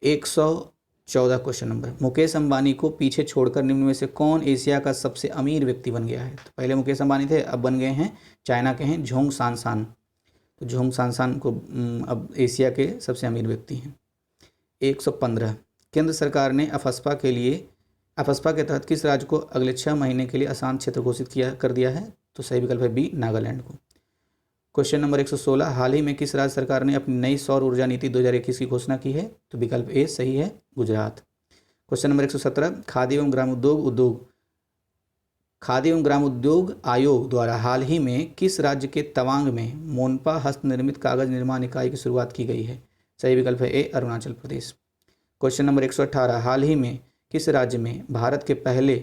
114 क्वेश्चन नंबर, मुकेश अंबानी को पीछे छोड़कर निम्न में से कौन एशिया का सबसे अमीर व्यक्ति बन गया है? तो पहले मुकेश अंबानी थे, अब बन गए हैं चाइना के हैं झोंग सांसान। तो झोंग सांसान को अब एशिया के सबसे अमीर व्यक्ति हैं। 115, केंद्र सरकार ने अफस्पा के तहत किस राज्य को अगले 6 महीने के लिए अशांत क्षेत्र घोषित कर दिया है? तो सही विकल्प है बी, नागालैंड को। क्वेश्चन नंबर 116, हाल ही में किस राज्य सरकार ने अपनी नई सौर ऊर्जा नीति 2021 की घोषणा की है? तो विकल्प ए सही है, गुजरात। क्वेश्चन नंबर 117, खादी एवं ग्राम उद्योग आयोग द्वारा हाल ही में किस राज्य के तवांग में मोनपा हस्तनिर्मित कागज निर्माण इकाई की शुरुआत की गई है? सही विकल्प है ए, अरुणाचल प्रदेश। क्वेश्चन नंबर 118, हाल ही में किस राज्य में भारत के पहले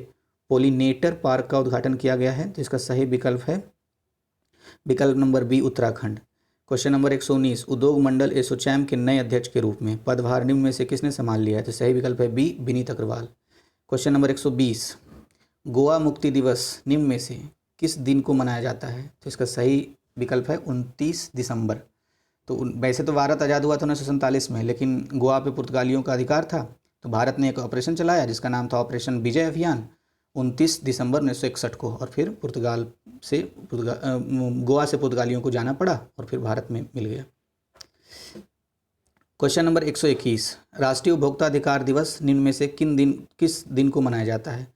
पोलिनेटर पार्क का उद्घाटन किया गया है? तो इसका सही विकल्प है विकल्प number B, Uttarakhand. Question number 119, उद्योग मंडल एसोचैम के नए अध्यक्ष के रूप में पदभार निम्न में से किसने संभाल लिया है? तो सही विकल्प है B, Vineet Agarwal. Question number 120, Goa मुक्ति दिवस निम्न में से किस दिन को मनाया जाता है? तो इसका सही विकल्प है 29 दिसंबर। तो वैसे तो भारत आज़ाद हुआ था 1947 में, लेकिन गोवा पे पुर्तगालियों का अधिकार था, तो भारत ने एक ऑपरेशन चलाया जिसका नाम था ऑपरेशन विजय अभियान 29 दिसंबर 1961 को, और फिर गोवा से पुर्तगालियों को जाना पड़ा और फिर भारत में मिल गया। क्वेश्चन नंबर 121, राष्ट्रीय उपभोक्ता अधिकार दिवस निम्न में से किस दिन को मनाया जाता है?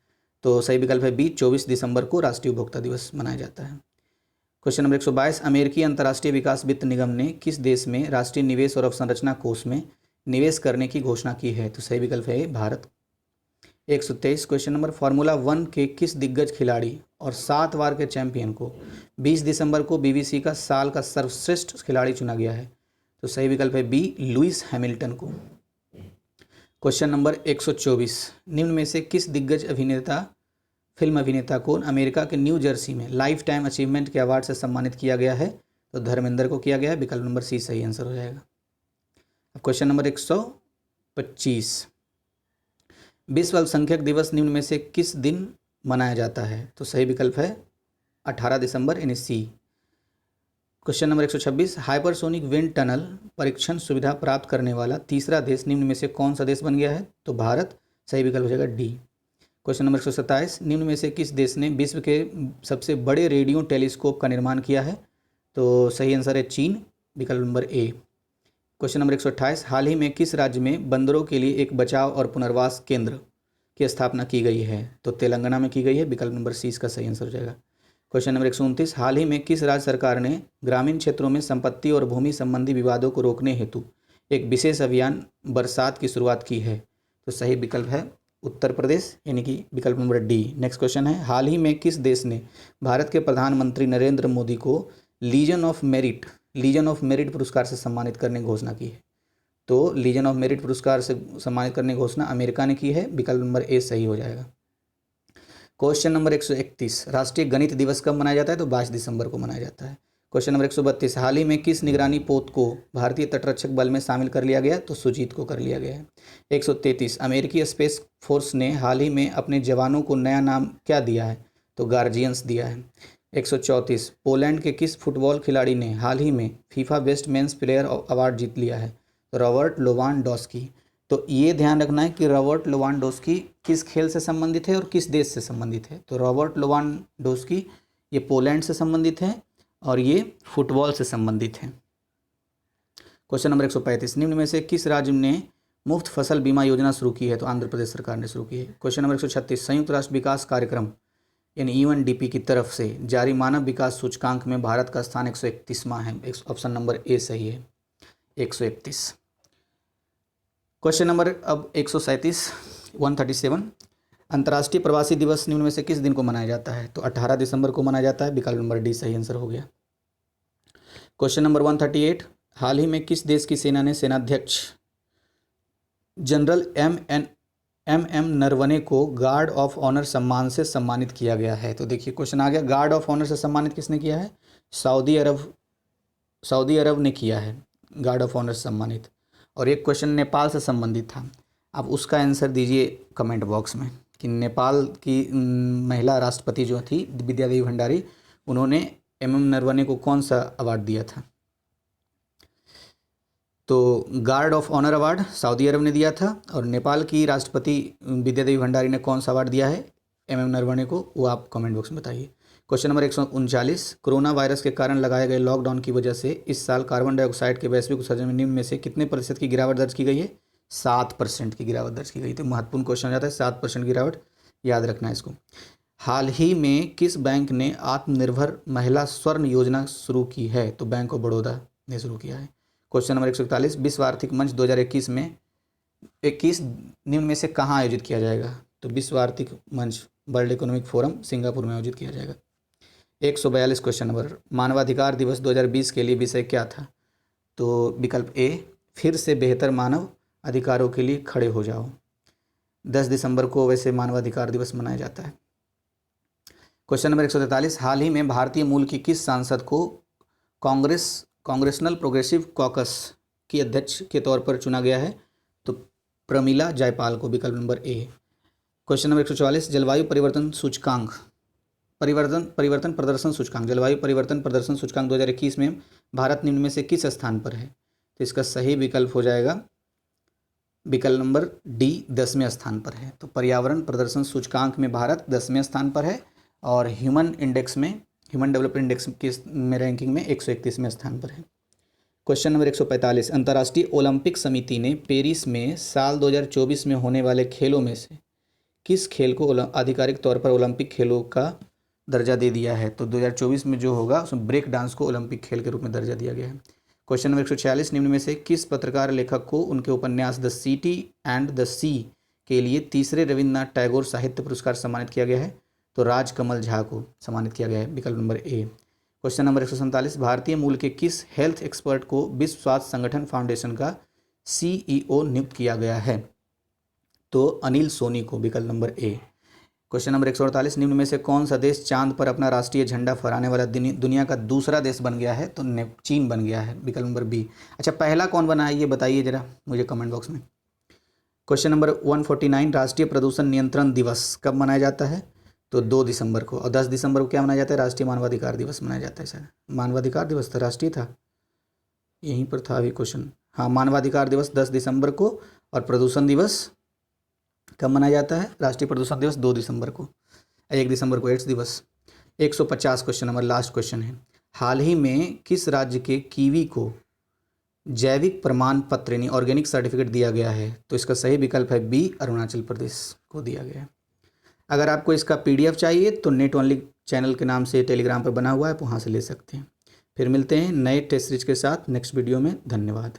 तो सही विकल्प है बी, 24 दिसंबर को राष्ट्रीय उपभोक्ता दिवस मनाया जाता है। क्वेश्चन नंबर 122, अमेरिकी अंतर्राष्ट्रीय विकास वित्त निगम ने किस देश में राष्ट्रीय निवेश और अवसंरचना कोष में निवेश करने की घोषणा की है? तो सही विकल्प है भारत। 123, क्वेश्चन नंबर, फार्मूला 1 के किस दिग्गज खिलाड़ी और 7 बार के चैंपियन को 20 दिसंबर को बीबीसी का साल का सर्वश्रेष्ठ खिलाड़ी चुना गया है? तो सही विकल्प है बी, लुइस हैमिल्टन को। क्वेश्चन नंबर 124, निम्न में से किस दिग्गज फिल्म अभिनेता को अमेरिका के न्यू जर्सी में लाइफ टाइम अचीवमेंट के अवार्ड से सम्मानित किया गया है? तो धर्मेंद्र को किया गया है, विकल्प नंबर सी सही आंसर हो जाएगा। अब क्वेश्चन नंबर 125, विश्व अल्पसंख्यक दिवस निम्न में से किस दिन मनाया जाता है? तो सही विकल्प है 18 दिसंबर यानी C. Question number 126, hypersonic wind tunnel परीक्षण सुविधा प्राप्त करने वाला तीसरा देश निम्न में से कौन सा देश बन गया है? तो भारत। सही विकल्प हो जाएगा डी। क्वेश्चन नंबर 127, निम्न में से किस देश ने विश्व के सबसे बड़े रेडियो टेलीस्कोप का निर्माण किया है? तो सही आंसर है चीन, विकल्प नंबर ए। क्वेश्चन नंबर 128, हाल ही में किस राज्य में बंदरों के लिए एक बचाव और पुनर्वास केंद्र की स्थापना की गई है? तो तेलंगाना में की गई है, विकल्प नंबर सी इसका सही आंसर हो जाएगा। क्वेश्चन नंबर 129, हाल ही में किस राज्य सरकार ने ग्रामीण क्षेत्रों में संपत्ति और भूमि संबंधी विवादों को रोकने हेतु एक विशेष अभियान बरसात की शुरुआत की है? तो सही विकल्प है उत्तर प्रदेश यानी कि विकल्प नंबर डी। नेक्स्ट क्वेश्चन है, हाल ही में किस देश ने भारत के प्रधानमंत्री नरेंद्र मोदी को लीजन ऑफ मेरिट पुरस्कार से सम्मानित करने की घोषणा की है? तो लीजन ऑफ मेरिट पुरस्कार से सम्मानित करने की घोषणा अमेरिका ने की है, विकल्प नंबर ए सही हो जाएगा। क्वेश्चन नंबर 131, राष्ट्रीय गणित दिवस कब मनाया जाता है? तो 22 दिसंबर को मनाया जाता है। क्वेश्चन नंबर 132, हाल ही में किस निगरानी पोत को भारतीय तटरक्षक बल में शामिल कर लिया गया? तो सुजीत को कर लिया गया है। 133, अमेरिकी स्पेस फोर्स ने हाल ही में अपने जवानों को नया नाम क्या दिया है? तो गार्जियंस दिया है। 134 पोलैंड के किस फुटबॉल खिलाड़ी ने हाल ही में FIFA best men's player award जीत लिया है? तो रॉबर्ट लेवांडोव्स्की। तो ये ध्यान रखना है कि रॉबर्ट लेवांडोव्स्की किस खेल से संबंधित है और किस देश से संबंधित है। तो रॉबर्ट लेवांडोव्स्की ये पोलैंड से संबंधित है और ये फुटबॉल से संबंधित है। क्वेश्चन नंबर 135 निम्न में से किस राज्य ने मुफ्त फसल बीमा योजना शुरू की है? तो आंध्र प्रदेश सरकार ने शुरू की है। क्वेश्चन नंबर 136 संयुक्त राष्ट्र विकास कार्यक्रम यानी यूएनडीपी की तरफ से जारी मानव विकास सूचकांक में भारत का स्थान 131वां है। ऑप्शन नंबर ए सही है, 131। क्वेश्चन नंबर अब 137 137 अंतर्राष्ट्रीय प्रवासी दिवस निम्न में से किस दिन को मनाया जाता है? तो 18 दिसंबर को मनाया जाता है। विकल्प नंबर डी सही आंसर हो गया। क्वेश्चन नंबर 138 हाल ही में किस देश की सेना ने सेनाध्यक्ष जनरल एम नरवणे को गार्ड ऑफ ऑनर सम्मान से सम्मानित किया गया है? तो देखिए क्वेश्चन आ गया, गार्ड ऑफ ऑनर से सम्मानित किसने किया है? सऊदी अरब ने किया है गार्ड ऑफ ऑनर से सम्मानित। और एक क्वेश्चन नेपाल से संबंधित था, आप उसका आंसर दीजिए कमेंट बॉक्स में कि नेपाल की महिला राष्ट्रपति जो थी विद्यादेवी भंडारी, उन्होंने एम नरवणे को कौन सा अवार्ड दिया था? तो गार्ड ऑफ ऑनर अवार्ड सऊदी अरब ने दिया था और नेपाल की राष्ट्रपति विद्यादेवी भंडारी ने कौन सा अवार्ड दिया है एम नरवणे को, वो आप कमेंट बॉक्स में बताइए। क्वेश्चन नंबर 139 कोरोना वायरस के कारण लगाए गए लॉकडाउन की वजह से इस साल कार्बन डाइऑक्साइड के वैश्विक उत्सर्जन में निम्न में से कितने प्रतिशत की गिरावट दर्ज की गई है? 7% की गिरावट दर्ज की गई। तो महत्वपूर्ण क्वेश्चन हो जाता है, 7% गिरावट, याद रखना है इसको। हाल ही में किस बैंक ने आत्मनिर्भर महिला स्वर्ण योजना शुरू की है? तो बैंक ऑफ बड़ौदा ने शुरू किया है। क्वेश्चन नंबर 141 विश्व आर्थिक मंच 2021 में 21 निम्न में से कहाँ आयोजित किया जाएगा? तो विश्व आर्थिक मंच वर्ल्ड इकोनॉमिक फोरम सिंगापुर में आयोजित किया जाएगा। 142 क्वेश्चन नंबर मानवाधिकार दिवस 2020 के लिए विषय क्या था? तो विकल्प ए फिर से बेहतर मानव अधिकारों के लिए खड़े हो जाओ। 10 दिसंबर को वैसे मानवाधिकार दिवस मनाया जाता है। क्वेश्चन नंबर 143 हाल ही में भारतीय मूल की किस सांसद को कांग्रेशनल प्रोग्रेसिव कॉकस की अध्यक्ष के तौर पर चुना गया है? तो प्रमिला जायपाल को। विकल्प नंबर ए। क्वेश्चन नंबर 144 जलवायु परिवर्तन सूचकांक परिवर्तन प्रदर्शन सूचकांक जलवायु परिवर्तन प्रदर्शन सूचकांक 2021 में भारत निम्न में से किस स्थान पर है? तो इसका सही विकल्प हो जाएगा विकल्प नंबर डी, 10वें स्थान पर है। तो पर्यावरण प्रदर्शन सूचकांक में भारत 10वें स्थान पर है और ह्यूमन डेवलपमेंट इंडेक्स में रैंकिंग में 131वें स्थान पर है। क्वेश्चन नंबर 145 अंतर्राष्ट्रीय ओलंपिक समिति ने पेरिस में साल 2024 में होने वाले खेलों में से किस खेल को आधिकारिक तौर पर ओलंपिक खेलों का दर्जा दे दिया है? तो 2024 में जो होगा उसमें ब्रेक डांस को ओलंपिक खेल के रूप में दर्जा दिया गया है। क्वेश्चन नंबर 146 निम्न में से किस पत्रकार लेखक को उनके उपन्यास द सिटी एंड द सी के लिए तीसरे रविन्द्रनाथ टैगोर साहित्य पुरस्कार सम्मानित किया गया है? तो राजकमल झा को सम्मानित किया गया है। विकल्प नंबर ए। क्वेश्चन नंबर 147 भारतीय मूल के किस हेल्थ एक्सपर्ट को विश्व स्वास्थ्य संगठन फाउंडेशन का CEO नियुक्त किया गया है? तो अनिल सोनी को। विकल्प नंबर ए। क्वेश्चन नंबर 148 निम्न में से कौन सा देश चांद पर अपना राष्ट्रीय झंडा फहराने वाला दुनिया का दूसरा देश बन गया है? तो चीन बन गया है। विकल्प नंबर बी। अच्छा पहला कौन बना है ये बताइए जरा मुझे कमेंट बॉक्स में। क्वेश्चन नंबर 149 राष्ट्रीय प्रदूषण नियंत्रण दिवस कब मनाया जाता है? तो 2 दिसंबर को। और 10 दिसंबर को क्या मनाया जाता है? राष्ट्रीय मानवाधिकार दिवस मनाया जाता है। सर मानवाधिकार दिवस था, राष्ट्रीय था, यहीं पर था अभी क्वेश्चन। हाँ मानवाधिकार दिवस 10 दिसंबर को और प्रदूषण दिवस कब मनाया जाता है? राष्ट्रीय प्रदूषण दिवस 2 दिसंबर को। 1 दिसंबर को एड्स दिवस। 150 क्वेश्चन नंबर लास्ट क्वेश्चन है हाल ही में किस राज्य के कीवी को जैविक प्रमाण पत्र यानी ऑर्गेनिक सर्टिफिकेट दिया गया है? तो इसका सही विकल्प है बी, अरुणाचल प्रदेश को दिया गया है। अगर आपको इसका PDF चाहिए तो नेट ओनली चैनल के नाम से टेलीग्राम पर बना हुआ है, आप वहाँ से ले सकते हैं। फिर मिलते हैं नए टेस्ट सीरीज के साथ नेक्स्ट वीडियो में। धन्यवाद।